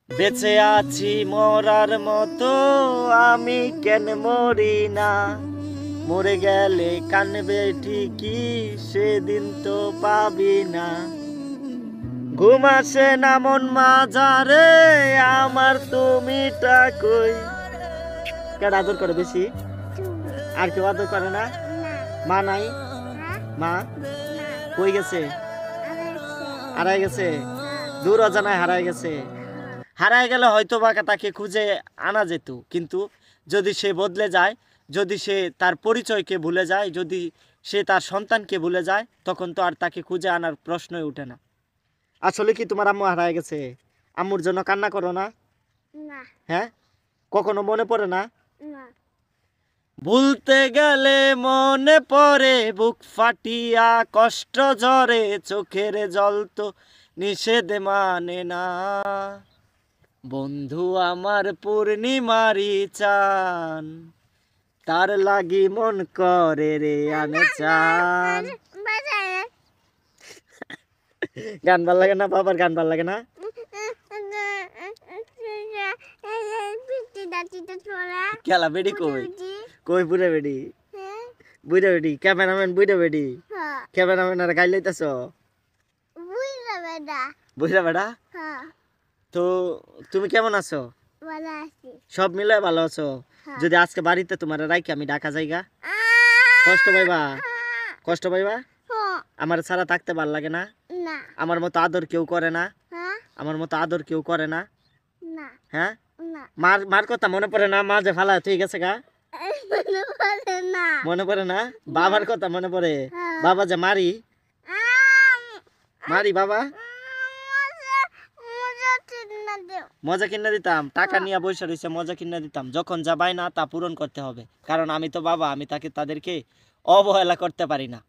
বেঁচে আছি মরার মতো, আমি কেন মরি না? মরে গেলে কানবে ঠিকই, সেদিন তো পাবি না। ঘুম আসে না মন মাঝারে, আমার তুমিটা কই। কেডা আদর করে বেশি? আর কেউ আদর করে না? মা নাই? মা কই গেছে? হারাই গেছে? দূর অজানায় হারাই গেছে। হারাই গেলে হয়তো বা তাকে খুঁজে আনা যেত, কিন্তু যদি সে বদলে যায়, যদি সে তার পরিচয়কে ভুলে যায়, যদি সে তার সন্তানকে ভুলে যায়, তখন তো আর তাকে খুঁজে আনার প্রশ্নই ওঠে না। আসলে কি তোমার আম্মু হারাই গেছে? আম্মুর জন্য কান্না করো না? হ্যাঁ, কখনো মনে পড়ে না? ভুলতে গেলে মনে পড়ে, বুক ফাটিয়া কষ্ট ঝরে, চোখের জল তো নিষেধ মানে না। বন্ধু আমার পূর্ণিমারি চান, তার লাগি মন করে রে আনে চান। গান ভাল লাগে না? বাবার গান ভাল লাগে না? খেলা বেডি কই? কই বুড়া বেডি? বুড়া বেডি ক্যামেরাম্যান, বুড়া বেডি ক্যামেরাম্যান আর গাইল লইতাছ? বুড়া বেডা। তো তুমি কেমন আছো? সব মিলে ভালো আছো? যদি আজকে বাড়িতে তোমার রাইকে আমি ঢাকা যাইগা, কষ্ট পাইবা? কষ্ট পাইবা? আমার ছাড়া থাকতে ভাল লাগে না? আমার মতো আদর কেউ করে না? আমার মতো আদর কেউ করে না? হ্যাঁ, মার মার কথা মনে পড়ে না? মা যে ফালা ঠিক আছে গা, মনে পড়ে না? বাবার কথা মনে পড়ে? বাবা যে মারি মারি বাবা, মজা কিনে দিতাম, টাকা নিয়ে বসে রয়েছে, মজা কিনে দিতাম। যখন যাবাই না তা পূরণ করতে হবে, কারণ আমি তো বাবা, আমি তাদেরকে অবহেলা করতে পারি না।